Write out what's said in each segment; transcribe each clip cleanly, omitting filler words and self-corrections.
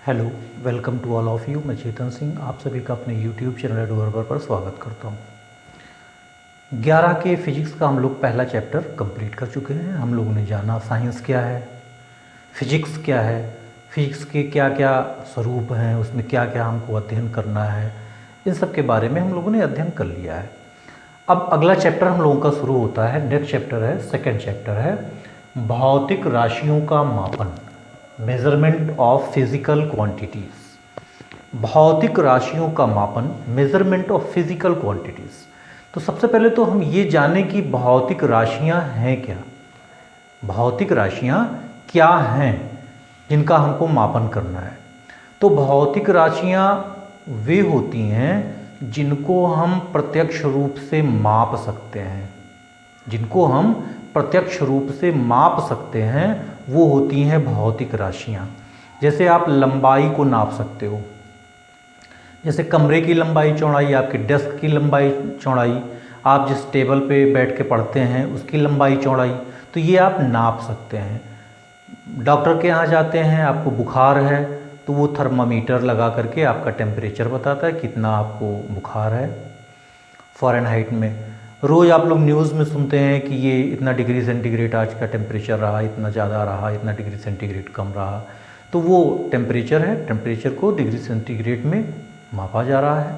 Hello, welcome to all of you. मैं चेतन सिंह आप सभी का अपने यूट्यूब चैनल एडवर्बर पर स्वागत करता हूँ। 11 के फिजिक्स का हम लोग पहला चैप्टर कंप्लीट कर चुके हैं। हम लोगों ने जाना साइंस क्या है, फिजिक्स क्या है, फिजिक्स के क्या क्या स्वरूप हैं, उसमें क्या क्या हमको अध्ययन करना है, इन सब के बारे में हम लोगों ने अध्ययन कर लिया है। अब अगला चैप्टर हम लोगों का शुरू होता है। नेक्स्ट चैप्टर है, सेकेंड चैप्टर है भौतिक राशियों का मापन, मेजरमेंट ऑफ फिजिकल क्वांटिटीज़। भौतिक राशियों का मापन, मेजरमेंट ऑफ फिजिकल क्वांटिटीज़। तो सबसे पहले तो हम ये जानें कि भौतिक राशियां हैं क्या। भौतिक राशियां क्या हैं जिनका हमको मापन करना है। तो भौतिक राशियां वे होती हैं जिनको हम प्रत्यक्ष रूप से माप सकते हैं। जिनको हम प्रत्यक्ष रूप से माप सकते हैं वो होती हैं भौतिक राशियां। जैसे आप लंबाई को नाप सकते हो, जैसे कमरे की लंबाई चौड़ाई, आपके डेस्क की लंबाई चौड़ाई, आप जिस टेबल पे बैठ के पढ़ते हैं उसकी लंबाई चौड़ाई, तो ये आप नाप सकते हैं। डॉक्टर के यहाँ जाते हैं, आपको बुखार है तो वो थर्मामीटर लगा करके आपका टेम्परेचर बताता है कितना आपको बुखार है फ़ारेनहाइट में। रोज़ आप लोग न्यूज़ में सुनते हैं कि ये इतना डिग्री सेंटीग्रेड आज का टेम्परेचर रहा, इतना ज़्यादा रहा, इतना डिग्री सेंटीग्रेड कम रहा। तो वो टेम्परेचर है, टेम्परेचर को डिग्री सेंटीग्रेड में मापा जा रहा है।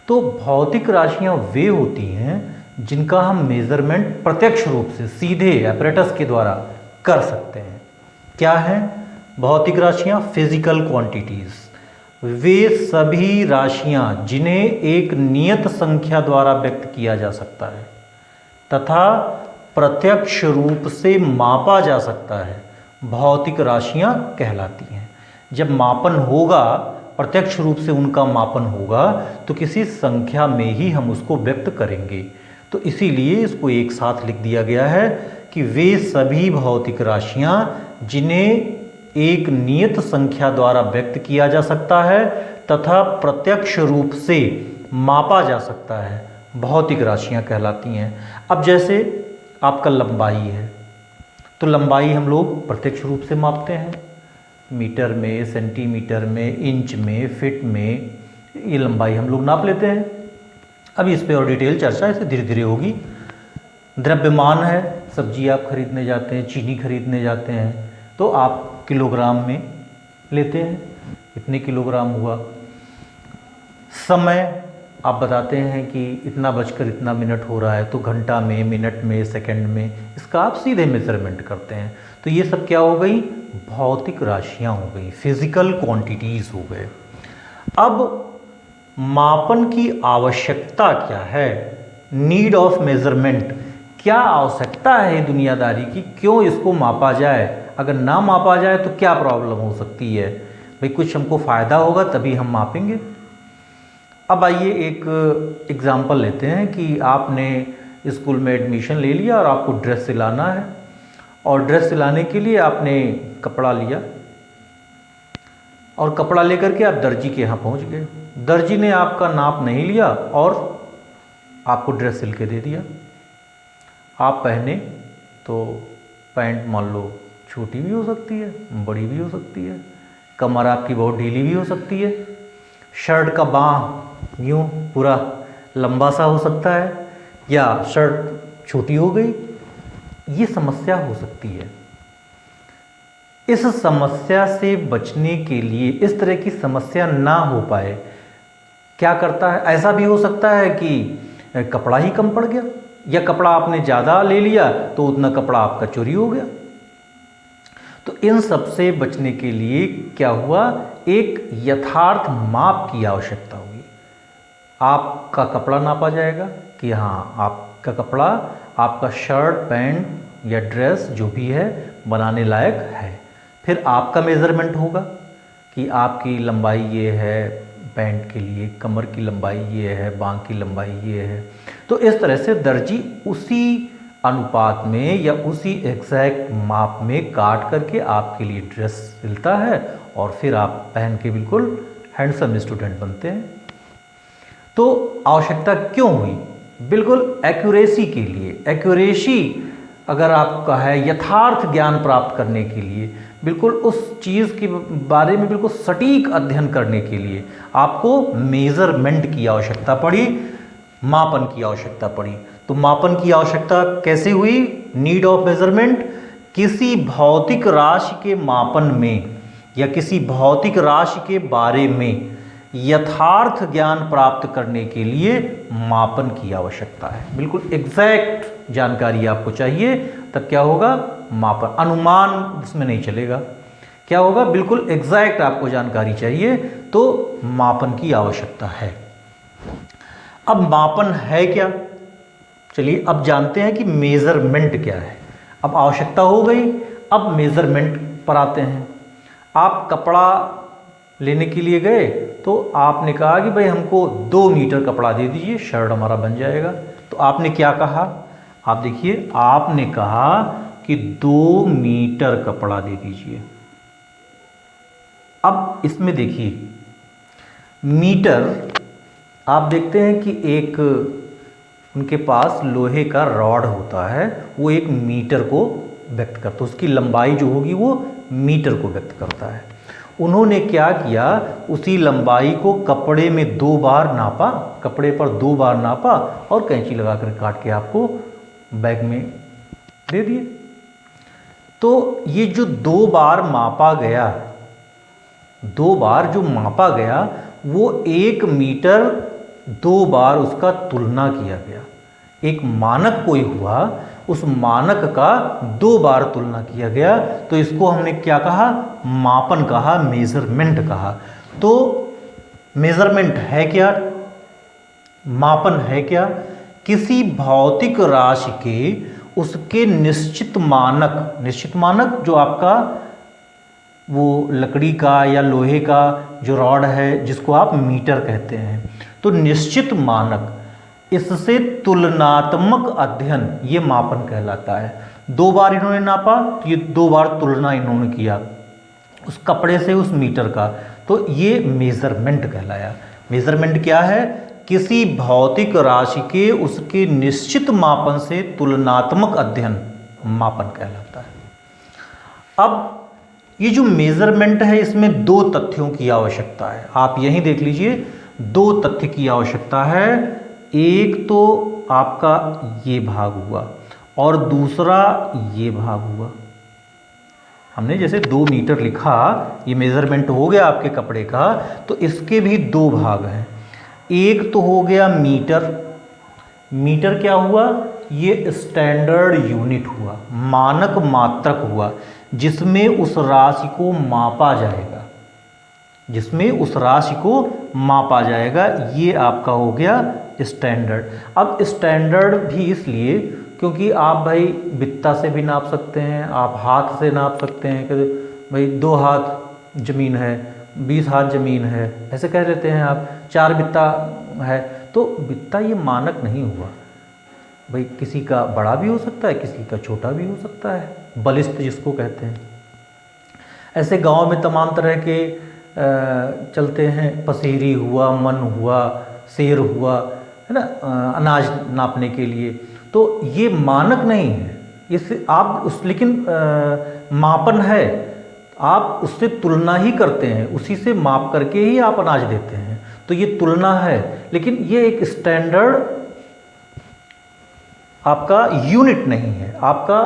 तो भौतिक राशियाँ वे होती हैं जिनका हम मेज़रमेंट प्रत्यक्ष रूप से सीधे एपरेटस के द्वारा कर सकते हैं। क्या है भौतिक राशियाँ? Physical quantities. वे सभी राशियां जिन्हें एक नियत संख्या द्वारा व्यक्त किया जा सकता है तथा प्रत्यक्ष रूप से मापा जा सकता है, भौतिक राशियां कहलाती हैं। जब मापन होगा, प्रत्यक्ष रूप से उनका मापन होगा, तो किसी संख्या में ही हम उसको व्यक्त करेंगे। तो इसीलिए इसको एक साथ लिख दिया गया है कि वे सभी भौतिक राशियां जिन्हें एक नियत संख्या द्वारा व्यक्त किया जा सकता है तथा प्रत्यक्ष रूप से मापा जा सकता है, भौतिक राशियां कहलाती हैं। अब जैसे आपका लंबाई है, तो लंबाई हम लोग प्रत्यक्ष रूप से मापते हैं, मीटर में, सेंटीमीटर में, इंच में, फीट में, ये लंबाई हम लोग नाप लेते हैं। अभी इस पर और डिटेल चर्चा इसे धीरे धीरे होगी। द्रव्यमान है, सब्जी आप खरीदने जाते हैं, चीनी खरीदने जाते हैं, तो आप किलोग्राम में लेते हैं, इतने किलोग्राम हुआ। समय आप बताते हैं कि इतना बजकर इतना मिनट हो रहा है, तो घंटा में, मिनट में, सेकंड में, इसका आप सीधे मेजरमेंट करते हैं। तो ये सब क्या हो गई? भौतिक राशियां हो गई, फिजिकल क्वांटिटीज़ हो गए। अब मापन की आवश्यकता क्या है? नीड ऑफ मेजरमेंट, क्या आवश्यकता है दुनियादारी की, क्यों इसको मापा जाए? अगर ना मापा जाए तो क्या प्रॉब्लम हो सकती है? भाई कुछ हमको फ़ायदा होगा तभी हम मापेंगे। अब आइए एक एग्ज़ाम्पल लेते हैं कि आपने स्कूल में एडमिशन ले लिया और आपको ड्रेस सिलाना है, और ड्रेस सिलाने के लिए आपने कपड़ा लिया और कपड़ा लेकर के आप दर्जी के यहाँ पहुँच गए। दर्जी ने आपका नाप नहीं लिया और आपको ड्रेस सिल के दे दिया। आप पहने तो पैंट मान लो छोटी भी हो सकती है, बड़ी भी हो सकती है, कमर आपकी बहुत ढीली भी हो सकती है, शर्ट का बाँह यूँ पूरा लंबा सा हो सकता है, या शर्ट छोटी हो गई। ये समस्या हो सकती है। इस समस्या से बचने के लिए, इस तरह की समस्या ना हो पाए, क्या करता है? ऐसा भी हो सकता है कि कपड़ा ही कम पड़ गया, या कपड़ा आपने ज़्यादा ले लिया तो उतना कपड़ा आपका चोरी हो गया। तो इन सब से बचने के लिए क्या हुआ? एक यथार्थ माप की आवश्यकता हुई। आपका कपड़ा नापा जाएगा कि हाँ, आपका कपड़ा, आपका शर्ट, पैंट या ड्रेस जो भी है बनाने लायक है। फिर आपका मेज़रमेंट होगा कि आपकी लंबाई ये है पैंट के लिए, कमर की लंबाई ये है, बांह की लंबाई ये है। तो इस तरह से दर्जी उसी अनुपात में या उसी एग्जैक्ट माप में काट करके आपके लिए ड्रेस सिलता है, और फिर आप पहन के बिल्कुल हैंडसम स्टूडेंट बनते हैं। तो आवश्यकता क्यों हुई? बिल्कुल एक्यूरेसी के लिए। एक्यूरेसी अगर आपका है यथार्थ ज्ञान प्राप्त करने के लिए, बिल्कुल उस चीज़ के बारे में बिल्कुल सटीक अध्ययन करने के लिए आपको मेज़रमेंट की आवश्यकता पड़ी, मापन की आवश्यकता पड़ी। तो मापन की आवश्यकता कैसे हुई? नीड ऑफ मेजरमेंट, किसी भौतिक राशि के मापन में या किसी भौतिक राशि के बारे में यथार्थ ज्ञान प्राप्त करने के लिए मापन की आवश्यकता है। बिल्कुल एग्जैक्ट जानकारी आपको चाहिए, तब क्या होगा? मापन। अनुमान इसमें नहीं चलेगा। क्या होगा? बिल्कुल एग्जैक्ट आपको जानकारी चाहिए, तो मापन की आवश्यकता है। अब मापन है क्या? चलिए अब जानते हैं कि मेज़रमेंट क्या है। अब आवश्यकता हो गई, अब मेज़रमेंट पर आते हैं। आप कपड़ा लेने के लिए गए तो आपने कहा कि भाई हमको 2 मीटर कपड़ा दे दीजिए, शर्ट हमारा बन जाएगा। तो आपने क्या कहा? आप देखिए, आपने कहा कि 2 मीटर कपड़ा दे दीजिए। अब इसमें देखिए, मीटर आप देखते हैं कि एक उनके पास लोहे का रॉड होता है, वो एक मीटर को व्यक्त करता है, उसकी लंबाई जो होगी वो मीटर को व्यक्त करता है। उन्होंने क्या किया? उसी लंबाई को कपड़े में 2 बार नापा, कपड़े पर 2 बार नापा और कैंची लगाकर काट के आपको बैग में दे दिए। तो ये जो 2 बार मापा गया, 2 बार जो मापा गया, वो 1 मीटर 2 बार उसका तुलना किया गया। एक मानक कोई हुआ, उस मानक का 2 बार तुलना किया गया, तो इसको हमने क्या कहा? मापन कहा, मेजरमेंट कहा। तो मेजरमेंट है क्या? मापन है क्या? किसी भौतिक राशि के उसके निश्चित मानक जो आपका वो लकड़ी का या लोहे का जो रॉड है जिसको आप मीटर कहते हैं, तो निश्चित मानक, इससे तुलनात्मक अध्ययन, ये मापन कहलाता है। 2 बार इन्होंने नापा, तो ये 2 बार तुलना इन्होंने किया उस कपड़े से उस मीटर का, तो ये मेजरमेंट कहलाया। मेजरमेंट क्या है? किसी भौतिक राशि के उसके निश्चित मापन से तुलनात्मक अध्ययन मापन कहलाता है। अब ये जो मेजरमेंट है, इसमें 2 तथ्यों की आवश्यकता है। आप यहीं देख लीजिए, 2 तथ्य की आवश्यकता है। एक तो आपका ये भाग हुआ और दूसरा ये भाग हुआ। हमने जैसे 2 मीटर लिखा, ये मेजरमेंट हो गया आपके कपड़े का, तो इसके भी 2 भाग हैं। एक तो हो गया मीटर। मीटर क्या हुआ? ये स्टैंडर्ड यूनिट हुआ, मानक मात्रक हुआ, जिसमें उस राशि को मापा जाएगा, जिसमें उस राशि को मापा जाएगा। ये आपका हो गया स्टैंडर्ड। अब स्टैंडर्ड भी इसलिए क्योंकि आप भाई बित्ता से भी नाप सकते हैं, आप हाथ से नाप सकते हैं कि भाई 2 हाथ ज़मीन है, 20 हाथ ज़मीन है, ऐसे कह देते हैं आप। 4 बित्ता है, तो बित्ता ये मानक नहीं हुआ भाई। किसी का बड़ा भी हो सकता है, किसी का छोटा भी हो सकता है, बलिष्ठ जिसको कहते हैं। ऐसे गांव में तमाम तरह के चलते हैं, पसेरी हुआ, मन हुआ, सेर हुआ, है ना, अनाज नापने के लिए। तो ये मानक नहीं है, इससे आप उस लेकिन मापन है, आप उससे तुलना ही करते हैं, उसी से माप करके ही आप अनाज देते हैं। तो ये तुलना है, लेकिन ये एक स्टैंडर्ड आपका यूनिट नहीं है, आपका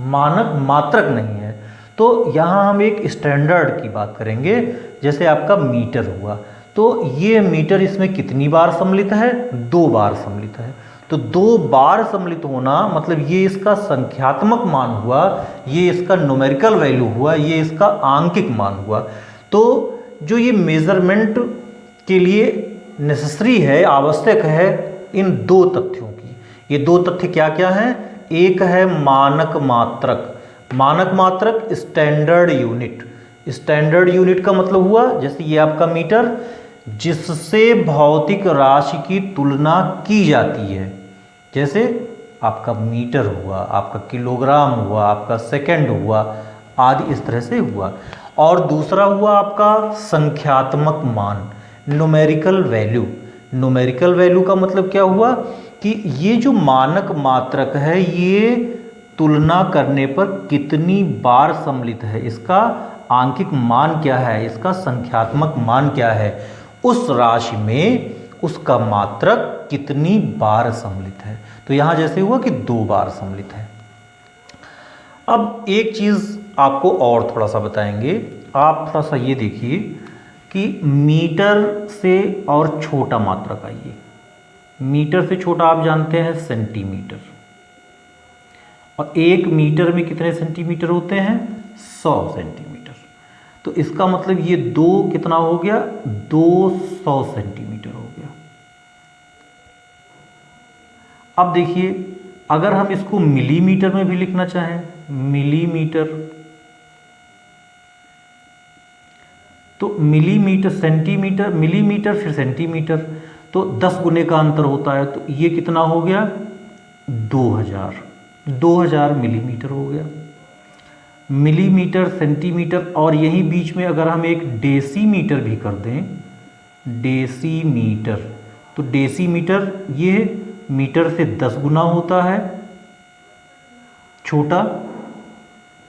मानक मात्रक नहीं है। तो यहाँ हम एक स्टैंडर्ड की बात करेंगे। जैसे आपका मीटर हुआ, तो ये मीटर, इसमें कितनी बार सम्मिलित है? 2 बार सम्मिलित है। तो 2 बार सम्मिलित होना मतलब ये इसका संख्यात्मक मान हुआ, ये इसका न्यूमेरिकल वैल्यू हुआ, ये इसका आंकिक मान हुआ। तो जो ये मेजरमेंट के लिए नेसेसरी है, आवश्यक है, इन 2 तथ्यों की। ये 2 तथ्य क्या क्या हैं? एक है मानक मात्रक। मानक मात्रक स्टैंडर्ड यूनिट। स्टैंडर्ड यूनिट का मतलब हुआ जैसे ये आपका मीटर, जिससे भौतिक राशि की तुलना की जाती है। जैसे आपका मीटर हुआ, आपका किलोग्राम हुआ, आपका सेकंड हुआ, आदि इस तरह से हुआ। और दूसरा हुआ आपका संख्यात्मक मान, न्यूमेरिकल वैल्यू। न्यूमेरिकल वैल्यू का मतलब क्या हुआ कि ये जो मानक मात्रक है, ये तुलना करने पर कितनी बार सम्मिलित है, इसका आंकिक मान क्या है, इसका संख्यात्मक मान क्या है, उस राशि में उसका मात्रक कितनी बार सम्मिलित है। तो यहाँ जैसे हुआ कि 2 बार सम्मिलित है। अब एक चीज़ आपको और थोड़ा सा बताएंगे, आप थोड़ा सा ये देखिए कि मीटर से और छोटा मात्रक आइए। मीटर से छोटा आप जानते हैं सेंटीमीटर, और 1 मीटर में कितने सेंटीमीटर होते हैं, 100 सेंटीमीटर। तो इसका मतलब ये 2 कितना हो गया, 200 सेंटीमीटर हो गया। अब देखिए अगर हम इसको मिलीमीटर में भी लिखना चाहें, मिलीमीटर, तो मिलीमीटर, सेंटीमीटर, मिलीमीटर फिर सेंटीमीटर, तो 10 गुने का अंतर होता है। तो ये कितना हो गया, 2000 मिलीमीटर हो गया। मिलीमीटर, सेंटीमीटर, और यही बीच में अगर हम एक डेसीमीटर भी कर दें, डेसीमीटर, तो डेसीमीटर ये मीटर से 10 गुना होता है छोटा।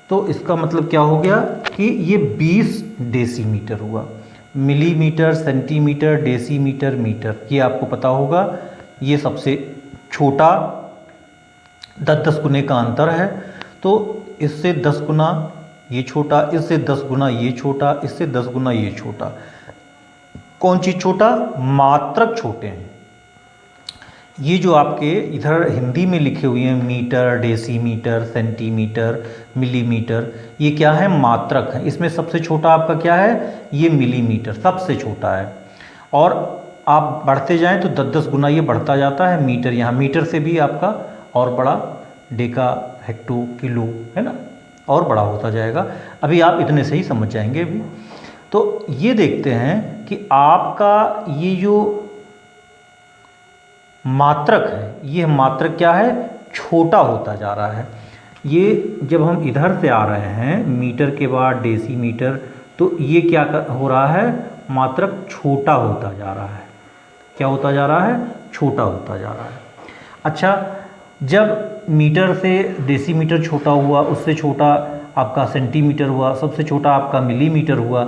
तो इसका मतलब क्या हो गया कि ये 20 डेसीमीटर हुआ। मिलीमीटर, सेंटीमीटर, डेसीमीटर, मीटर, ये आपको पता होगा, ये सबसे छोटा 10-10 गुने का अंतर है। तो इससे 10 गुना ये छोटा, इससे 10 गुना ये छोटा, इससे 10 गुना ये छोटा। कौन चीज़ छोटा, मात्रक छोटे हैं। ये जो आपके इधर हिंदी में लिखे हुए हैं मीटर, डेसीमीटर, सेंटीमीटर, मिलीमीटर, ये क्या है, मात्रक है। इसमें सबसे छोटा आपका क्या है, ये मिलीमीटर सबसे छोटा है। और आप बढ़ते जाएं तो 10-10 गुना ये बढ़ता जाता है मीटर। यहाँ मीटर से भी आपका और बड़ा डेका, हेक्टो, किलो, है ना, और बड़ा होता जाएगा। अभी आप इतने से ही समझ जाएंगे अभी। तो ये देखते हैं कि आपका ये जो मात्रक है, ये मात्रक क्या है, छोटा होता जा रहा है। ये जब हम इधर से आ रहे हैं मीटर के बाद डेसीमीटर, तो ये क्या हो रहा है, मात्रक छोटा होता जा रहा है। क्या होता जा रहा है, छोटा होता जा रहा है। अच्छा, जब मीटर से डेसीमीटर छोटा हुआ, उससे छोटा आपका सेंटीमीटर हुआ, सबसे छोटा आपका मिलीमीटर हुआ,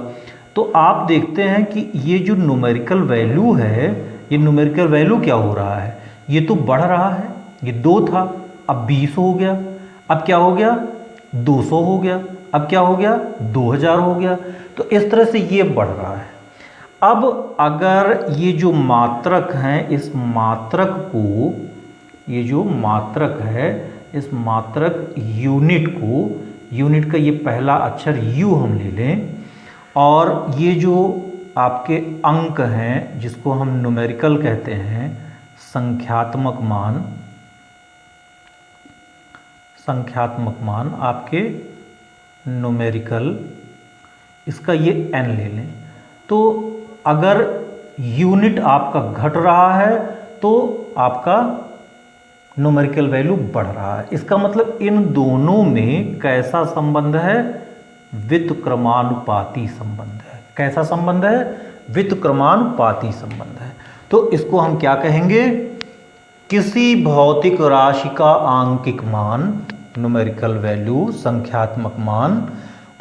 तो आप देखते हैं कि ये जो न्यूमेरिकल वैल्यू है, ये न्यूमेरिकल वैल्यू क्या हो रहा है, ये तो बढ़ रहा है। ये 2 था, अब 20 हो गया, अब क्या हो गया, 200 हो गया, अब क्या हो गया, 2000 हो गया। तो इस तरह से ये बढ़ रहा है। अब अगर ये जो मात्रक हैं, इस मात्रक को, ये जो मात्रक है, इस मात्रक यूनिट को, यूनिट का ये पहला अक्षर यू हम ले लें, और ये जो आपके अंक हैं जिसको हम न्यूमेरिकल कहते हैं, संख्यात्मक मान, संख्यात्मक मान आपके न्यूमेरिकल, इसका ये n ले लें। तो अगर यूनिट आपका घट रहा है तो आपका न्यूमेरिकल वैल्यू बढ़ रहा है। इसका मतलब इन दोनों में कैसा संबंध है, व्युत्क्रमानुपाती संबंध है। कैसा संबंध है, व्युत्क्रमानुपाती संबंध है। तो इसको हम क्या कहेंगे, किसी भौतिक राशि का आंकिक मान, न्यूमेरिकल वैल्यू, संख्यात्मक मान,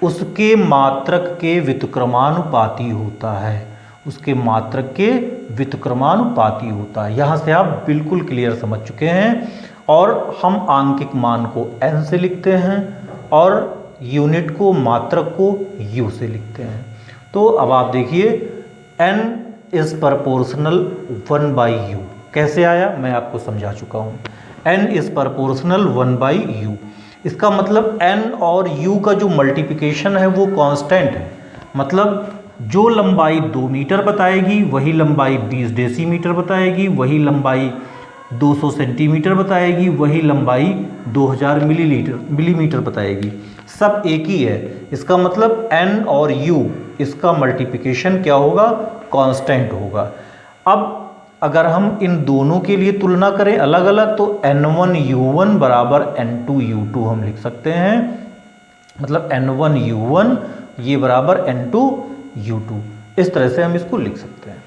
उसके मात्रक के व्युत्क्रमानुपाती होता है, उसके मात्रक के व्युत्क्रमानुपाती होता है। यहाँ से आप बिल्कुल क्लियर समझ चुके हैं। और हम आंकिक मान को n से लिखते हैं और यूनिट को, मात्रक को u से लिखते हैं। तो अब आप देखिए n इज प्रपोर्शनल 1/u कैसे आया, मैं आपको समझा चुका हूँ। n इज प्रपोर्शनल 1/u, इसका मतलब n और u का जो मल्टीप्लिकेशन है वो कांस्टेंट है। मतलब जो लंबाई 2 मीटर बताएगी वही लंबाई 20 डेसीमीटर बताएगी, वही लंबाई 200 सेंटीमीटर बताएगी, वही लंबाई 2000 मिलीमीटर बताएगी। सब एक ही है। इसका मतलब n और u, इसका मल्टीप्लिकेशन क्या होगा, कांस्टेंट होगा। अब अगर हम इन दोनों के लिए तुलना करें अलग अलग, तो n1u1 बराबर n2u2 हम लिख सकते हैं। मतलब n1u1 ये बराबर n2u2, इस तरह से हम इसको लिख सकते हैं।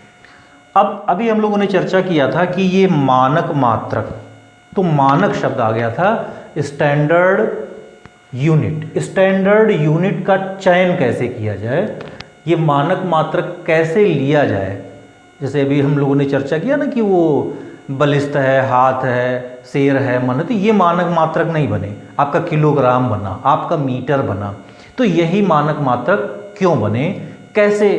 अब अभी हम लोगों ने चर्चा किया था कि ये मानक मात्रक, तो मानक शब्द आ गया था स्टैंडर्ड यूनिट। स्टैंडर्ड यूनिट का चयन कैसे किया जाए, ये मानक मात्रक कैसे लिया जाए। जैसे अभी हम लोगों ने चर्चा किया ना कि वो बलिष्ठ है, हाथ है, शेर है, मन है, तो ये मानक मात्रक नहीं बने, आपका किलोग्राम बना, आपका मीटर बना। तो यही मानक मात्रक क्यों बने, कैसे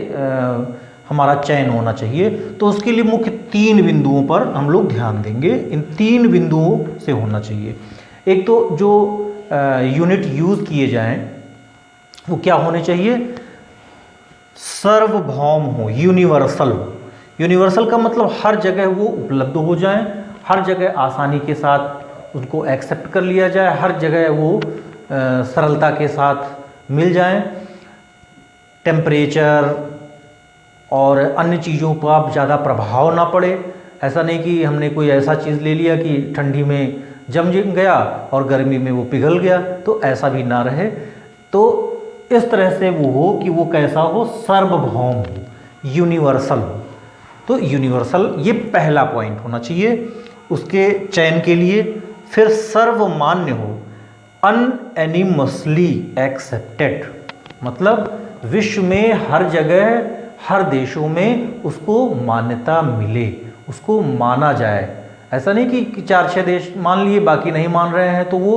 हमारा चयन होना चाहिए, तो उसके लिए मुख्य 3 बिंदुओं पर हम लोग ध्यान देंगे। इन 3 बिंदुओं से होना चाहिए। एक तो जो यूनिट यूज़ किए जाएं वो क्या होने चाहिए, सार्वभौम हो, यूनिवर्सल हो। यूनिवर्सल का मतलब हर जगह वो उपलब्ध हो जाएं, हर जगह आसानी के साथ उनको एक्सेप्ट कर लिया जाए, हर जगह वो सरलता के साथ मिल जाएं। टेम्परेचर और अन्य चीज़ों पर ज़्यादा प्रभाव ना पड़े। ऐसा नहीं कि हमने कोई ऐसा चीज़ ले लिया कि ठंडी में जम गया और गर्मी में वो पिघल गया, तो ऐसा भी ना रहे। तो इस तरह से वो हो कि वो कैसा हो, सार्वभौम हो, यूनिवर्सल हो। तो यूनिवर्सल ये पहला पॉइंट होना चाहिए उसके चयन के लिए। फिर सर्वमान्य हो, अनएनिमसली एक्सेप्टेड, मतलब विश्व में हर जगह हर देशों में उसको मान्यता मिले, उसको माना जाए। ऐसा नहीं कि 4-6 देश मान लिए बाकी नहीं मान रहे हैं तो वो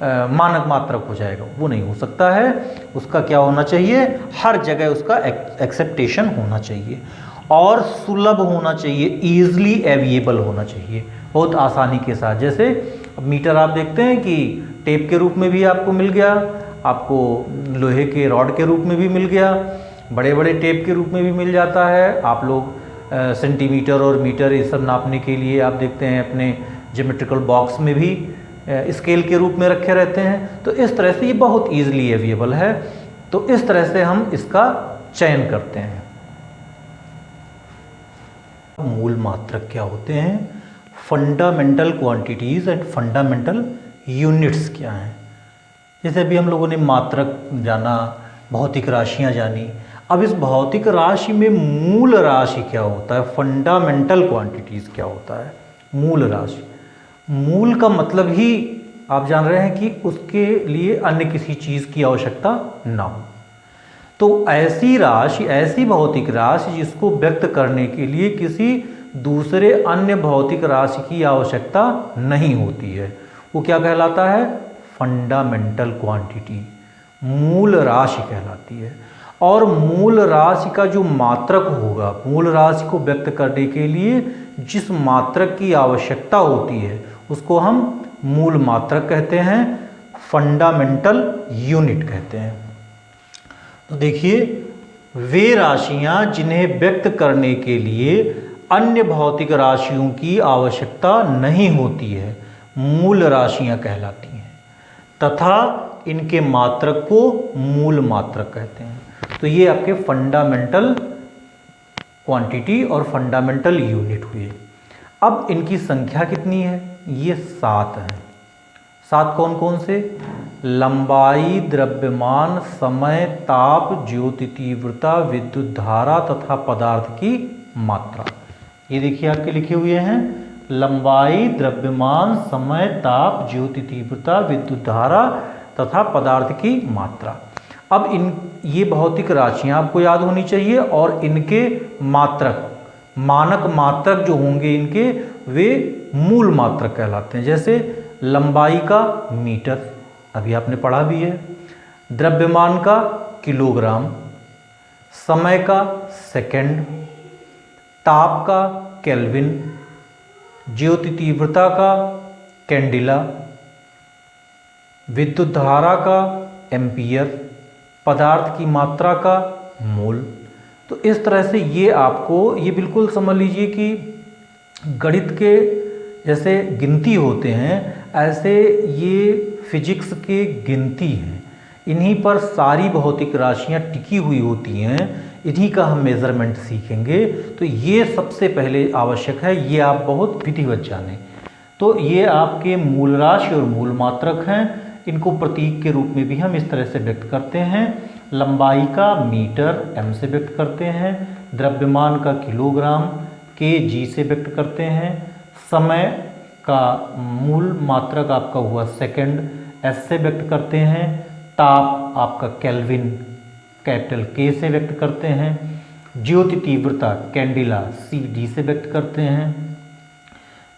मानक मात्रक हो जाएगा, वो नहीं हो सकता है। उसका क्या होना चाहिए, हर जगह उसका एक्सेप्टेशन होना चाहिए और सुलभ होना चाहिए, ईजिली अवेलेबल होना चाहिए, बहुत आसानी के साथ। जैसे अब मीटर आप देखते हैं कि टेप के रूप में भी आपको मिल गया, आपको लोहे के रॉड के रूप में भी मिल गया, बड़े बड़े टेप के रूप में भी मिल जाता है। आप लोग सेंटीमीटर और मीटर ये सब नापने के लिए आप देखते हैं अपने ज्योमेट्रिकल बॉक्स में भी स्केल के रूप में रखे रहते हैं। तो इस तरह से ये बहुत ईजिली अवेलेबल है। तो इस तरह से हम इसका चयन करते हैं। मूल मात्रक क्या होते हैं, fundamental quantities and fundamental units क्या हैं। जैसे अभी हम लोगों ने मात्रक जाना, भौतिक राशियाँ जानी। अब इस भौतिक राशि में मूल राशि क्या होता है, फंडामेंटल क्वांटिटीज़ क्या होता है। मूल राशि, मूल का मतलब ही आप जान रहे हैं कि उसके लिए अन्य किसी चीज़ की आवश्यकता ना हो। तो ऐसी राशि, ऐसी भौतिक राशि जिसको व्यक्त करने के लिए किसी दूसरे अन्य भौतिक राशि की आवश्यकता नहीं होती है, वो क्या कहलाता है, फंडामेंटल क्वांटिटी, मूल राशि कहलाती है। और मूल राशि का जो मात्रक होगा, मूल राशि को व्यक्त करने के लिए जिस मात्रक की आवश्यकता होती है उसको हम मूल मात्रक कहते हैं, फंडामेंटल यूनिट कहते हैं। तो देखिए, वे राशियां जिन्हें व्यक्त करने के लिए अन्य भौतिक राशियों की आवश्यकता नहीं होती है, मूल राशियां कहलाती हैं तथा इनके मात्रक को मूल मात्रक कहते हैं। तो ये आपके फंडामेंटल क्वांटिटी और फंडामेंटल यूनिट हुए। अब इनकी संख्या कितनी है, ये 7 हैं। 7 कौन कौन से, लंबाई, द्रव्यमान, समय, ताप, ज्योति तीव्रता, विद्युत धारा तथा पदार्थ की मात्रा। ये देखिए आपके लिखे हुए हैं, लंबाई, द्रव्यमान, समय, ताप, ज्योति तीव्रता, विद्युत धारा तथा पदार्थ की मात्रा। अब ये भौतिक राशियाँ आपको याद होनी चाहिए और इनके मात्रक, मानक मात्रक जो होंगे इनके, वे मूल मात्रक कहलाते हैं। जैसे लंबाई का मीटर, अभी आपने पढ़ा भी है, द्रव्यमान का किलोग्राम, समय का सेकंड, ताप का केल्विन, ज्योति तीव्रता का कैंडिला, विद्युत धारा का एम्पियर, पदार्थ की मात्रा का मोल। तो इस तरह से ये आपको, ये बिल्कुल समझ लीजिए कि गणित के जैसे गिनती होते हैं ऐसे ये फिजिक्स के गिनती हैं। इन्हीं पर सारी भौतिक राशियाँ टिकी हुई होती हैं, इन्हीं का हम मेज़रमेंट सीखेंगे। तो ये सबसे पहले आवश्यक है, ये आप बहुत विधिवत जानें। तो ये आपके मूल राशि और मूल मात्रक हैं। इनको प्रतीक के रूप में भी हम इस तरह से व्यक्त करते हैं। लंबाई का मीटर, m से व्यक्त करते हैं। द्रव्यमान का किलोग्राम, kg से व्यक्त करते हैं। समय का मूल मात्रक आपका हुआ सेकंड, एस से व्यक्त करते हैं। ताप आपका केल्विन कैपिटल के से व्यक्त करते हैं। ज्योति तीव्रता कैंडिला सी डी से व्यक्त करते हैं।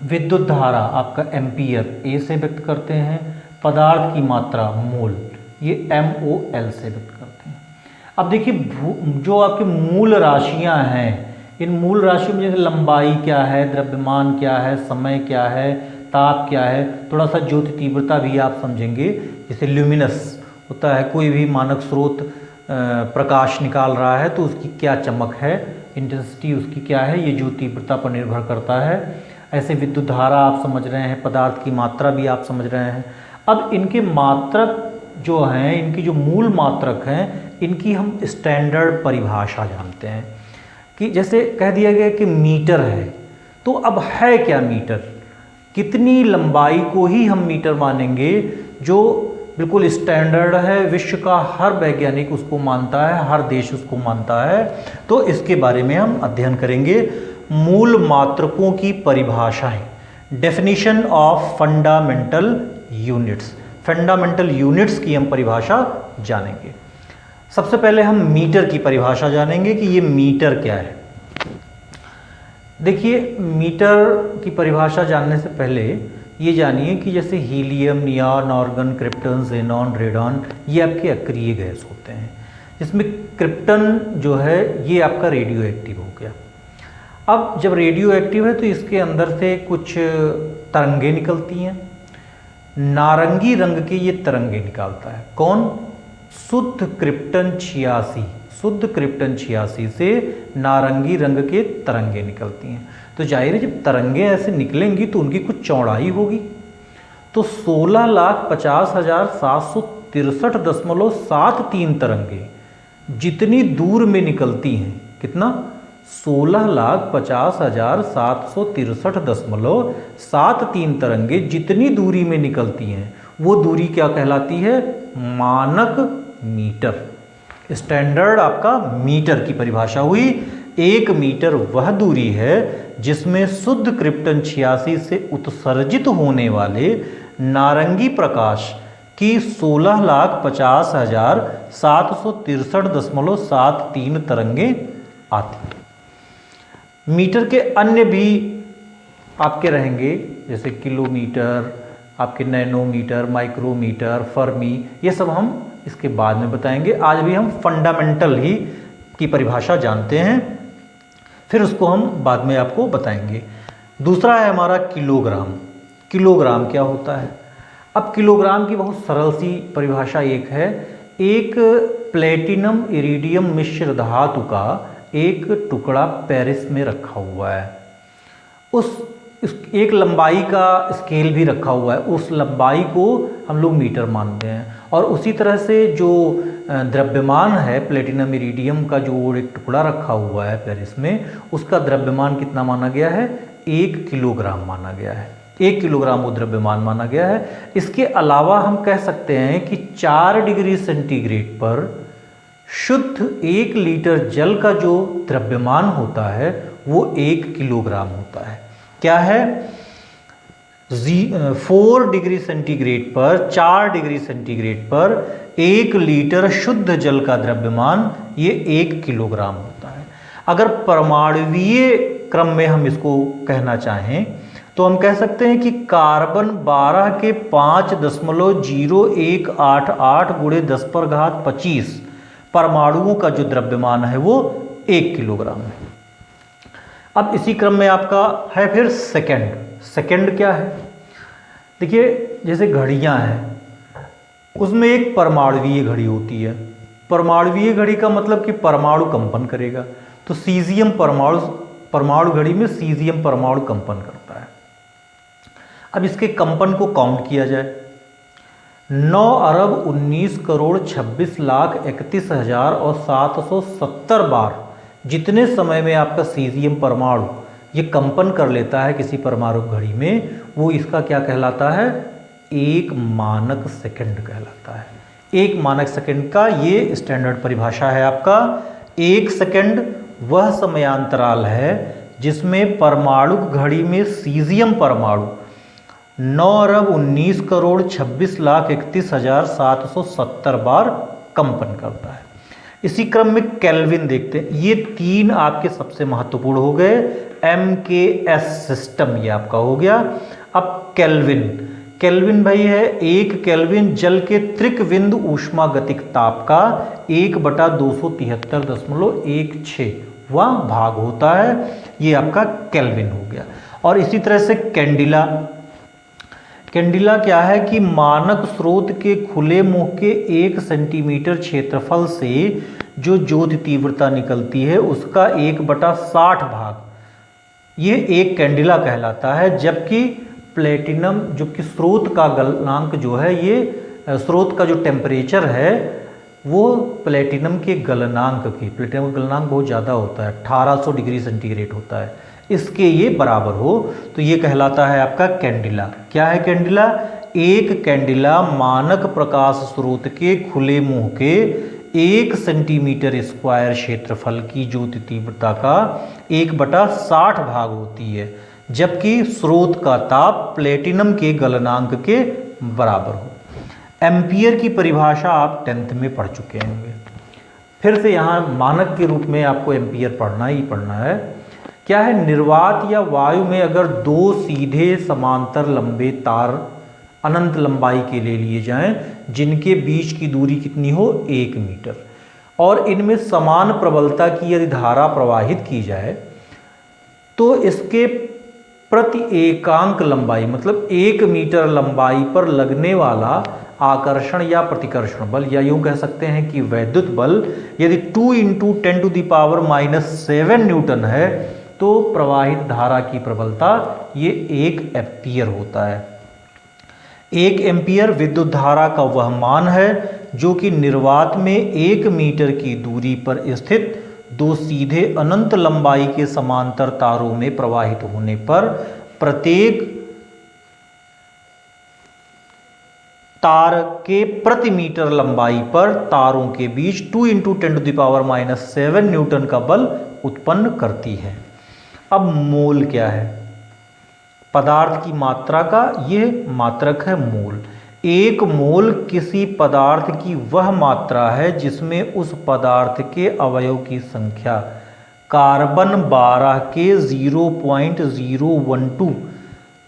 विद्युत धारा आपका एम्पियर ए से व्यक्त करते हैं। पदार्थ की मात्रा मोल ये MOL से व्यक्त करते हैं। अब देखिए जो आपके मूल राशियां हैं, इन मूल राशियों में जैसे लंबाई क्या है, द्रव्यमान क्या है, समय क्या है, ताप क्या है, थोड़ा सा ज्योति तीव्रता भी आप समझेंगे। जैसे ल्यूमिनस होता है, कोई भी मानक स्रोत प्रकाश निकाल रहा है तो उसकी क्या चमक है, इंटेंसिटी उसकी क्या है, ये ज्योति तीव्रता पर निर्भर करता है। ऐसे विद्युत धारा आप समझ रहे हैं, पदार्थ की मात्रा भी आप समझ रहे हैं। अब इनके मात्रक जो हैं, इनकी जो मूल मात्रक हैं, इनकी हम स्टैंडर्ड परिभाषा जानते हैं कि जैसे कह दिया गया कि मीटर है, तो अब है क्या मीटर, कितनी लंबाई को ही हम मीटर मानेंगे जो बिल्कुल स्टैंडर्ड है, विश्व का हर वैज्ञानिक उसको मानता है, हर देश उसको मानता है। तो इसके बारे में हम अध्ययन करेंगे। मूल मात्रकों की परिभाषाएं, definition of fundamental units, fundamental units की हम परिभाषा जानेंगे। सबसे पहले हम मीटर की परिभाषा जानेंगे कि ये मीटर क्या है। देखिए मीटर की परिभाषा जानने से पहले ये जानिए कि जैसे helium, neon, argon, krypton, xenon, radon ये आपके अक्रिय गैस होते हैं। इसमें क्रिप्टन जो है ये आपका रेडियो एक्टिव हो गया। अब जब रेडियो एक्टिव है तो इसके अंदर से कुछ तरंगे निकलती हैं, नारंगी रंग के ये तरंगे निकालता है। कौन? शुद्ध क्रिप्टन 86, शुद्ध क्रिप्टन 86 से नारंगी रंग के तरंगे निकलती हैं। तो जाहिर है जब तरंगे ऐसे निकलेंगी तो उनकी कुछ चौड़ाई होगी। तो 16,50,763.73 तरंगे जितनी दूर में निकलती हैं, कितना? 16,50,763.73 तरंगे जितनी दूरी में निकलती हैं, वो दूरी क्या कहलाती है? मानक मीटर। स्टैंडर्ड आपका मीटर की परिभाषा हुई। 1 मीटर वह दूरी है जिसमें शुद्ध क्रिप्टन 86 से उत्सर्जित होने वाले नारंगी प्रकाश की 16,50,763.73 तरंगे आती हैं। मीटर के अन्य भी आपके रहेंगे, जैसे किलोमीटर, आपके नैनोमीटर, माइक्रोमीटर, फर्मी, ये सब हम इसके बाद में बताएंगे। आज भी हम फंडामेंटल ही की परिभाषा जानते हैं, फिर उसको हम बाद में आपको बताएंगे। दूसरा है हमारा किलोग्राम। किलोग्राम क्या होता है? अब किलोग्राम की बहुत सरल सी परिभाषा एक है, एक प्लेटिनम इरिडियम मिश्र धातु का एक टुकड़ा पेरिस में रखा हुआ है, एक लंबाई का स्केल भी रखा हुआ है, उस लंबाई को हम लोग मीटर मानते हैं। और उसी तरह से जो द्रव्यमान है, प्लेटिनम इरिडियम का जो एक टुकड़ा रखा हुआ है पेरिस में, उसका द्रव्यमान कितना माना गया है? 1 किलोग्राम माना गया है। 1 किलोग्राम वो द्रव्यमान माना गया है। इसके अलावा हम कह सकते हैं कि 4 डिग्री सेंटीग्रेड पर शुद्ध 1 लीटर जल का जो द्रव्यमान होता है वो 1 किलोग्राम होता है। क्या है? 4 डिग्री सेंटीग्रेड पर, 4 डिग्री सेंटीग्रेड पर 1 लीटर शुद्ध जल का द्रव्यमान ये 1 किलोग्राम होता है। अगर परमाणुवीय क्रम में हम इसको कहना चाहें तो हम कह सकते हैं कि कार्बन 12 के 5.0188 × 10⁻25 परमाणुओं का जो द्रव्यमान है वो 1 किलोग्राम है। अब इसी क्रम में आपका है फिर सेकंड। सेकंड क्या है? देखिए जैसे घड़ियां हैं, उसमें एक परमाणुवीय घड़ी होती है। परमाणुवीय घड़ी का मतलब कि परमाणु कंपन करेगा, तो सीजियम परमाणु घड़ी में सीजियम परमाणु कंपन करता है। अब इसके कंपन को काउंट किया जाए, 9,19,26,31,770 बार जितने समय में आपका सीजियम परमाणु ये कंपन कर लेता है किसी परमाणु घड़ी में, वो इसका क्या कहलाता है? 1 मानक सेकंड कहलाता है। 1 मानक सेकंड का ये स्टैंडर्ड परिभाषा है आपका। 1 सेकंड वह समयांतराल है जिसमें परमाणु घड़ी में सीजियम परमाणु 9,19,26,31,770 बार कंपन करता है। इसी क्रम में केल्विन देखते हैं। ये 3 आपके सबसे महत्वपूर्ण हो गए। MKS सिस्टम ये आपका हो गया। अब केल्विन, केल्विन भाई है 1 केल्विन जल के त्रिकविंद ऊष्मागतिक ताप का 1/273.16वां भाग होता है। ये आपका केल्विन हो गया। और इसी तरह से कैंडिला, कैंडिला क्या है कि मानक स्रोत के खुले मुंह के 1 सेंटीमीटर क्षेत्रफल से जो ज्योति तीव्रता निकलती है उसका 1/60 भाग, ये एक कैंडिला कहलाता है। जबकि प्लेटिनम, जो कि स्रोत का गलनांक जो है, ये स्रोत का जो टेम्परेचर है वो प्लेटिनम के गलनांक की, प्लेटिनम का गलनांक बहुत ज़्यादा होता है, 1800 डिग्री सेंटीग्रेड होता है, इसके ये बराबर हो तो ये कहलाता है आपका कैंडिला। क्या है कैंडिला? एक कैंडिला मानक प्रकाश स्रोत के खुले मुंह के 1 सेंटीमीटर स्क्वायर क्षेत्रफल की ज्योति तीव्रता का 1/60 भाग होती है, जबकि स्रोत का ताप प्लेटिनम के गलनांक के बराबर हो। एम्पियर की परिभाषा आप 10th में पढ़ चुके होंगे। फिर से यहाँ मानक के रूप में आपको एम्पियर पढ़ना ही पढ़ना है। क्या है? निर्वात या वायु में अगर 2 सीधे समांतर लंबे तार अनंत लंबाई के ले लिए जाएं, जिनके बीच की दूरी कितनी हो? 1 मीटर, और इनमें समान प्रबलता की यदि धारा प्रवाहित की जाए तो इसके प्रति एकांक लंबाई, मतलब 1 मीटर लंबाई पर लगने वाला आकर्षण या प्रतिकर्षण बल, या यूं कह सकते हैं कि वैद्युत बल, यदि 2 × 10⁻⁷ न्यूटन है तो प्रवाहित धारा की प्रबलता ये 1 एम्पियर होता है। 1 एम्पियर विद्युत धारा का वह मान है जो कि निर्वात में 1 मीटर की दूरी पर स्थित 2 सीधे अनंत लंबाई के समांतर तारों में प्रवाहित होने पर प्रत्येक तार के प्रति मीटर लंबाई पर तारों के बीच 2 × 10⁻⁷ न्यूटन का बल उत्पन्न करती है। अब मोल क्या है? पदार्थ की मात्रा का ये मात्रक है मोल। 1 मोल किसी पदार्थ की वह मात्रा है जिसमें उस पदार्थ के अवयव की संख्या कार्बन 12 के 0.012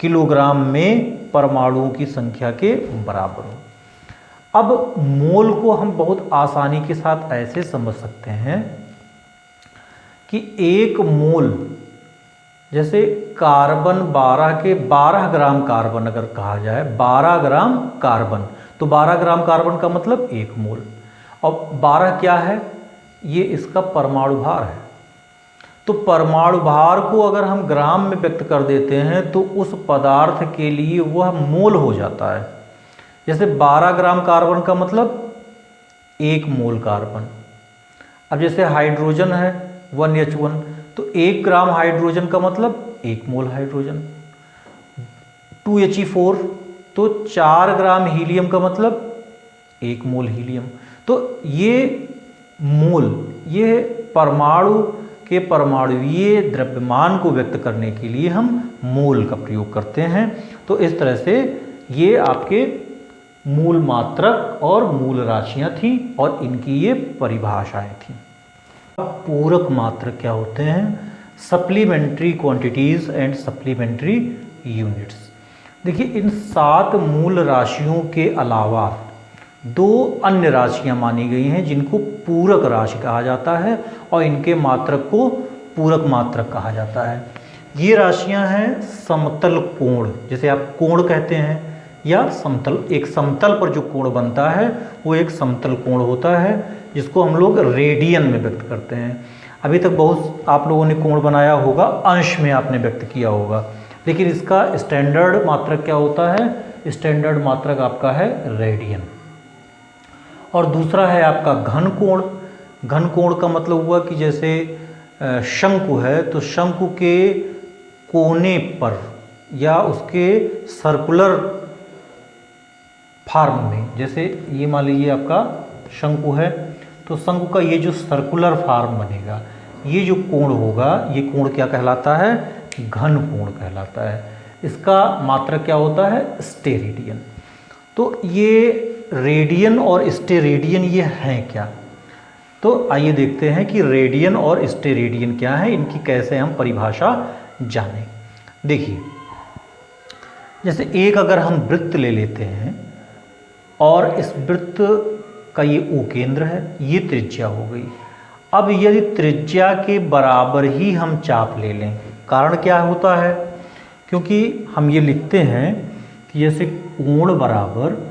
किलोग्राम में परमाणुओं की संख्या के बराबर हो। अब मोल को हम बहुत आसानी के साथ ऐसे समझ सकते हैं कि 1 मोल, जैसे कार्बन 12 के 12 ग्राम कार्बन अगर कहा जाए, 12 ग्राम कार्बन, तो 12 ग्राम कार्बन का मतलब 1 मोल। और 12 क्या है? ये इसका परमाणु भार है। तो परमाणु भार को अगर हम ग्राम में व्यक्त कर देते हैं तो उस पदार्थ के लिए वह मोल हो जाता है। जैसे 12 ग्राम कार्बन का मतलब 1 मोल कार्बन। अब जैसे हाइड्रोजन है 1H1, तो 1 ग्राम हाइड्रोजन का मतलब 1 मोल हाइड्रोजन। 2He4, तो 4 ग्राम हीलियम का मतलब 1 मोल हीलियम। तो ये मोल, ये परमाणु के परमाणुीय द्रव्यमान को व्यक्त करने के लिए हम मोल का प्रयोग करते हैं। तो इस तरह से ये आपके मूल मात्रक और मूल राशियां थी और इनकी ये परिभाषाएं थी। पूरक मात्रक क्या होते हैं? Supplementary quantities and supplementary units. देखिए, इन 7 मूल राशियों के अलावा 2 अन्य राशियां मानी गई हैं जिनको पूरक राशि कहा जाता है और इनके मात्रक को पूरक मात्रक कहा जाता है। ये राशियां हैं समतल कोण, जैसे आप कोण कहते हैं, या समतल, एक समतल पर जो कोण बनता है वो एक समतल कोण होता है जिसको हम लोग रेडियन में व्यक्त करते हैं। अभी तक बहुत आप लोगों ने कोण बनाया होगा, अंश में आपने व्यक्त किया होगा, लेकिन इसका स्टैंडर्ड मात्रक क्या होता है? स्टैंडर्ड मात्रक आपका है रेडियन। और दूसरा है आपका घन कोण। घन कोण का मतलब हुआ कि जैसे शंकु है तो शंकु के कोने पर या उसके सर्कुलर फॉर्म में, जैसे ये मान लीजिए आपका शंकु है तो शंकु का ये जो सर्कुलर फॉर्म बनेगा, ये जो कोण होगा, ये कोण क्या कहलाता है? घन कोण कहलाता है। इसका मात्रक क्या होता है? स्टेरेडियन। तो ये रेडियन और स्टेरेडियन ये हैं क्या? तो आइए देखते हैं कि रेडियन और स्टेरेडियन क्या है, इनकी कैसे हम परिभाषा जानें। देखिए, जैसे एक अगर हम वृत्त ले लेते हैं और इस वृत्त का ये O केंद्र है, ये त्रिज्या हो गई। अब यदि त्रिज्या के बराबर ही हम चाप ले लें, कारण क्या होता है? क्योंकि हम ये लिखते हैं कि जैसे कोण बराबर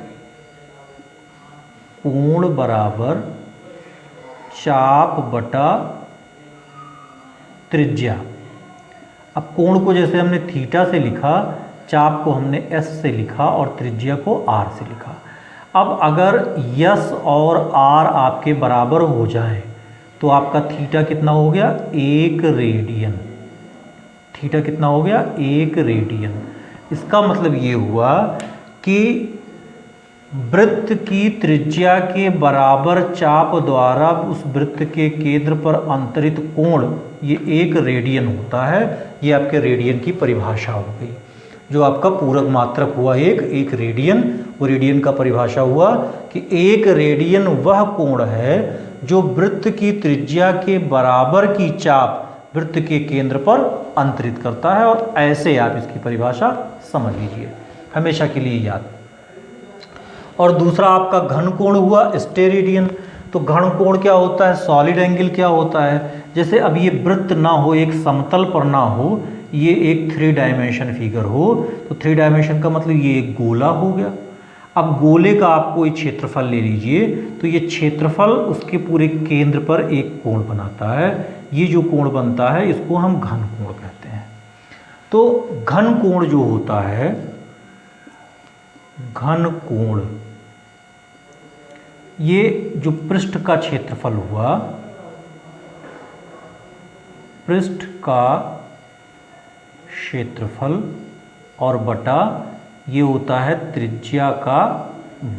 चाप बटा त्रिज्या। अब कोण को जैसे हमने थीटा से लिखा, चाप को हमने s से लिखा और त्रिज्या को r से लिखा। अब अगर s और r आपके बराबर हो जाए तो आपका थीटा कितना हो गया? 1 रेडियन। थीटा कितना हो गया? 1 रेडियन। इसका मतलब ये हुआ कि वृत्त की त्रिज्या के बराबर चाप द्वारा उस वृत्त के केंद्र पर अंतरित कोण ये 1 रेडियन होता है। ये आपके रेडियन की परिभाषा हो गई। जो आपका पूरक मात्रक हुआ एक रेडियन, वो रेडियन का परिभाषा हुआ कि 1 रेडियन वह कोण है जो वृत्त की त्रिज्या के बराबर की चाप वृत्त के केंद्र पर अंतरित करता है। और ऐसे आप इसकी परिभाषा समझ लीजिए हमेशा के लिए याद। और दूसरा आपका घन कोण हुआ स्टेरेडियन। तो घन कोण क्या होता है? सॉलिड एंगल क्या होता है? जैसे अब ये वृत्त ना हो, एक समतल पर ना हो, ये एक 3 डायमेंशन फिगर हो, तो 3 डायमेंशन का मतलब ये एक गोला हो गया। अब गोले का आप कोई क्षेत्रफल ले लीजिए, तो ये क्षेत्रफल उसके पूरे केंद्र पर एक कोण बनाता है। ये जो कोण बनता है इसको हम घन कोण कहते हैं। तो घन कोण जो होता है, घन कोण, ये जो पृष्ठ का क्षेत्रफल हुआ, पृष्ठ का क्षेत्रफल और बटा ये होता है त्रिज्या का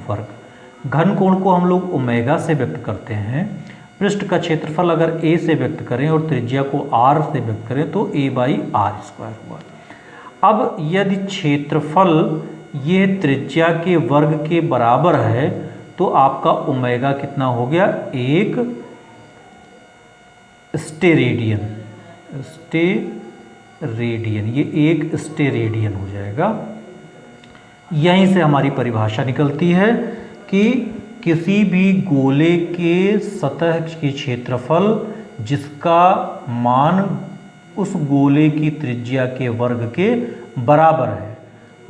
वर्ग। घन कोण को हम लोग ओमेगा से व्यक्त करते हैं। पृष्ठ का क्षेत्रफल अगर a से व्यक्त करें और त्रिज्या को r से व्यक्त करें तो a/r² हुआ। अब यदि क्षेत्रफल ये त्रिज्या के वर्ग के बराबर है तो आपका ओमेगा कितना हो गया? 1 स्टेरेडियन। ये 1 स्टेरेडियन हो जाएगा। यहीं से हमारी परिभाषा निकलती है कि किसी भी गोले के सतह के क्षेत्रफल जिसका मान उस गोले की त्रिज्या के वर्ग के बराबर है,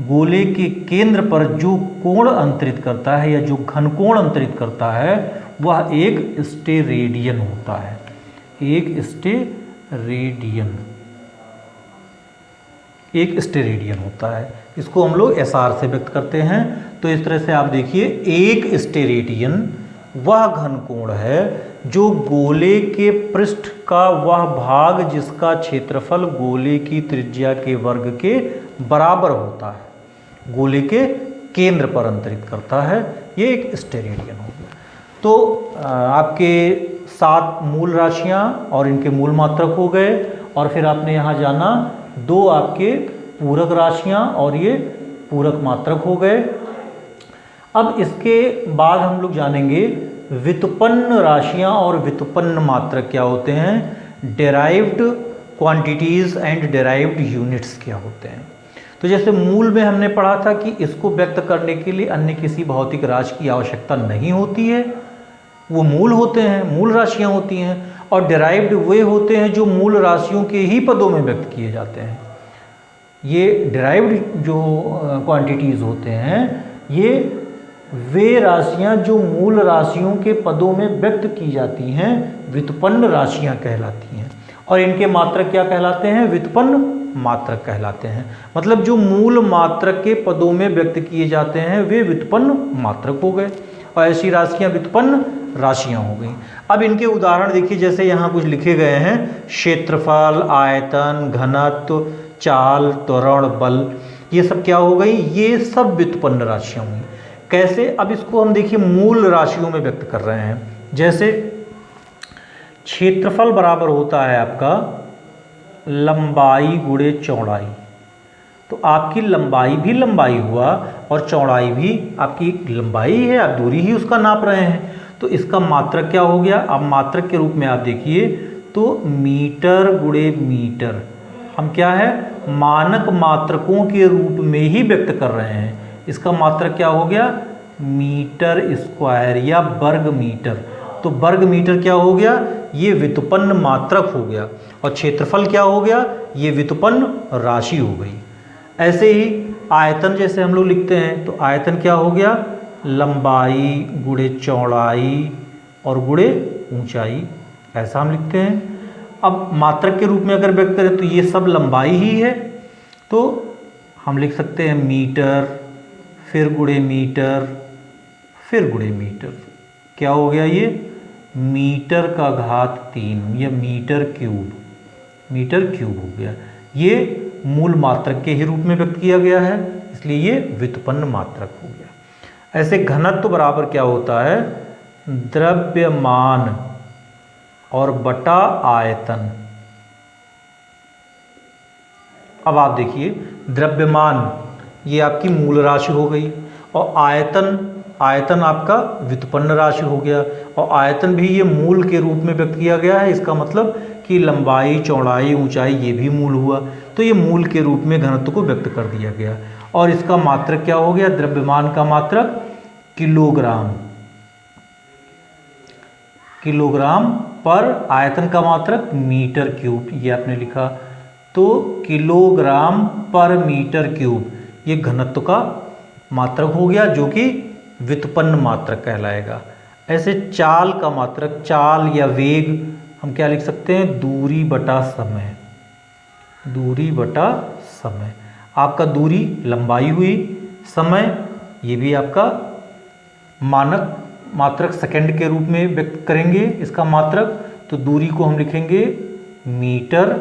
गोले के केंद्र पर जो कोण अंतरित करता है या जो घन कोण अंतरित करता है वह एक स्टेरेडियन होता है। एक स्टेरेडियन होता है। इसको हम लोग SR से व्यक्त करते हैं। तो इस तरह से आप देखिए, एक स्टेरेडियन वह घन कोण है जो गोले के पृष्ठ का वह भाग जिसका क्षेत्रफल गोले की त्रिज्या के वर्ग के बराबर होता है, गोले के केंद्र पर अंतरित करता है। ये एक स्टेरेडियन हो गया। तो आपके 7 मूल राशियां और इनके मूल मात्रक हो गए। और फिर आपने यहाँ जाना 2 आपके पूरक राशियां और ये पूरक मात्रक हो गए। अब इसके बाद हम लोग जानेंगे व्युत्पन्न राशियां और व्युत्पन्न मात्रक क्या होते हैं, derived quantities and derived units क्या होते हैं। तो जैसे मूल में हमने पढ़ा था कि इसको व्यक्त करने के लिए अन्य किसी भौतिक राशि की आवश्यकता नहीं होती है, वो मूल होते हैं, मूल राशियां होती हैं। और डेराइव्ड वे होते हैं जो मूल राशियों के ही पदों में व्यक्त किए जाते हैं। ये डेराइव्ड जो क्वांटिटीज़ होते हैं ये वे राशियां जो मूल राशियों के पदों में व्यक्त की जाती हैं व्युत्पन्न राशियां कहलाती हैं। और इनके मात्रक क्या कहलाते हैं? व्युत्पन्न मात्रक कहलाते हैं। मतलब जो मूल मात्रक के पदों में व्यक्त किए जाते हैं वे व्युत्पन्न मात्रक हो गए और ऐसी राशियां व्युत्पन्न राशियां हो गई। अब इनके उदाहरण देखिए, जैसे यहाँ कुछ लिखे गए हैं, क्षेत्रफल, आयतन, घनत्व, चाल, त्वरण, बल, ये सब क्या हो गई? ये सब व्युत्पन्न राशियां हुई। कैसे? अब इसको हम देखिए मूल राशियों में व्यक्त कर रहे हैं। जैसे क्षेत्रफल बराबर होता है आपका लंबाई गुणे चौड़ाई, तो आपकी लंबाई भी लंबाई हुआ और चौड़ाई भी आपकी लंबाई है, आप दूरी ही उसका नाप रहे हैं। तो इसका मात्रक क्या हो गया? अब मात्रक के रूप में आप देखिए तो मीटर गुणे मीटर, हम क्या है मानक मात्रकों के रूप में ही व्यक्त कर रहे हैं। इसका मात्रक क्या हो गया? मीटर स्क्वायर या वर्ग मीटर। तो वर्ग मीटर क्या हो गया? ये व्युत्पन्न मात्रक हो गया। और क्षेत्रफल क्या हो गया? ये व्युत्पन्न राशि हो गई। ऐसे ही आयतन जैसे हम लोग लिखते हैं, तो आयतन क्या हो गया? लंबाई गुणे चौड़ाई और गुणे ऊंचाई, ऐसा हम लिखते हैं। अब मात्रक के रूप में अगर व्यक्त करें तो ये सब लंबाई ही है, तो हम लिख सकते हैं मीटर, फिर गुणे मीटर, फिर गुणे मीटर। क्या हो गया ये? मीटर का घात 3 या मीटर क्यूब हो गया। ये मूल मात्रक के ही रूप में व्यक्त किया गया है, इसलिए ये व्युत्पन्न मात्रक हो गया। ऐसे घनत्व बराबर क्या होता है? द्रव्यमान और बटा आयतन। अब आप देखिए द्रव्यमान ये आपकी मूल राशि हो गई और आयतन आपका व्युत्पन्न राशि हो गया। और आयतन भी ये मूल के रूप में व्यक्त किया गया है, इसका मतलब कि लंबाई चौड़ाई ऊंचाई ये भी मूल हुआ, तो ये मूल के रूप में घनत्व को व्यक्त कर दिया गया। और इसका मात्रक क्या हो गया? द्रव्यमान का मात्रक किलोग्राम पर आयतन का मात्रक मीटर क्यूब, ये आपने लिखा। तो किलोग्राम पर मीटर क्यूब ये घनत्व का मात्रक हो गया, जो कि व्युत्पन्न मात्रक कहलाएगा। ऐसे चाल का मात्रक, चाल या वेग हम क्या लिख सकते हैं? दूरी बटा समय। आपका दूरी लंबाई हुई, समय ये भी आपका मानक मात्रक सेकंड के रूप में व्यक्त करेंगे इसका मात्रक। तो दूरी को हम लिखेंगे मीटर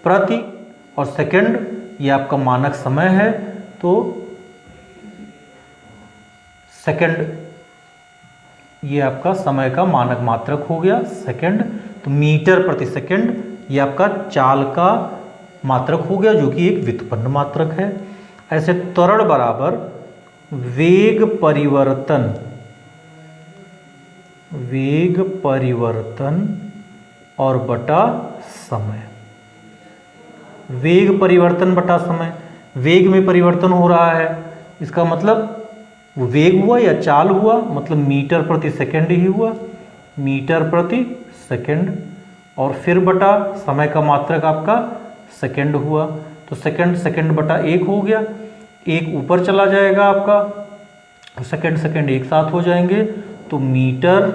प्रति, और सेकंड ये आपका मानक समय है, तो सेकंड ये आपका समय का मानक मात्रक हो गया सेकंड। तो मीटर प्रति सेकंड ये आपका चाल का मात्रक हो गया, जो कि एक व्युत्पन्न मात्रक है। ऐसे त्वरण बराबर वेग परिवर्तन और बटा समय। वेग परिवर्तन बटा समय, वेग में परिवर्तन हो रहा है, इसका मतलब वो वेग हुआ या चाल हुआ, मतलब मीटर प्रति सेकंड ही हुआ, मीटर प्रति सेकंड। और फिर बटा समय का मात्रक आपका सेकंड हुआ, तो सेकंड बटा 1 हो गया। 1 ऊपर चला जाएगा आपका, सेकंड एक साथ हो जाएंगे, तो मीटर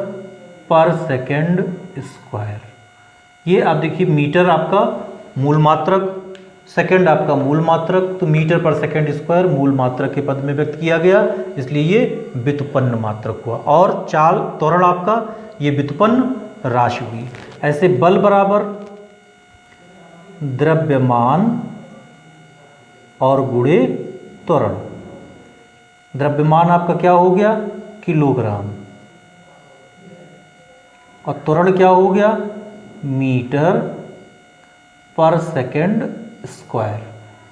पर सेकंड स्क्वायर। ये आप देखिए मीटर आपका मूल मात्रक, सेकंड आपका मूल मात्रक, तो मीटर पर सेकंड स्क्वायर मूल मात्रक के पद में व्यक्त किया गया, इसलिए ये व्युत्पन्न मात्रक हुआ। और चाल त्वरण आपका ये व्युत्पन्न राशि हुई। ऐसे बल बराबर द्रव्यमान और गुणे त्वरण। द्रव्यमान आपका क्या हो गया? किलोग्राम, और त्वरण क्या हो गया? मीटर पर सेकंड स्क्वायर,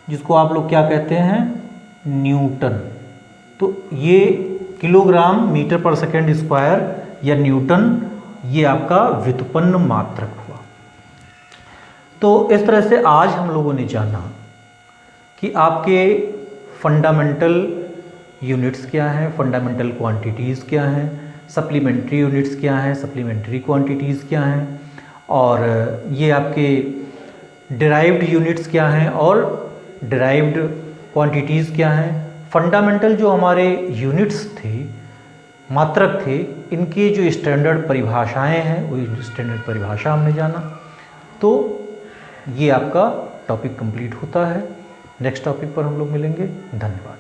जिसको आप लोग क्या कहते हैं? न्यूटन। तो ये किलोग्राम मीटर पर सेकंड स्क्वायर या न्यूटन ये आपका व्युत्पन्न मात्रक हुआ। तो इस तरह से आज हम लोगों ने जाना कि आपके फंडामेंटल यूनिट्स क्या हैं, फंडामेंटल क्वांटिटीज़ क्या हैं, सप्लीमेंट्री यूनिट्स क्या हैं, सप्लीमेंट्री क्वांटिटीज़ क्या हैं, और ये आपके डिराइव्ड यूनिट्स क्या हैं और डिराइव्ड क्वांटिटीज़ क्या हैं। फंडामेंटल जो हमारे यूनिट्स थे, मात्रक थे, इनके जो स्टैंडर्ड परिभाषाएं हैं वो स्टैंडर्ड परिभाषा हमने जाना। तो ये आपका टॉपिक कंप्लीट होता है। नेक्स्ट टॉपिक पर हम लोग मिलेंगे। धन्यवाद।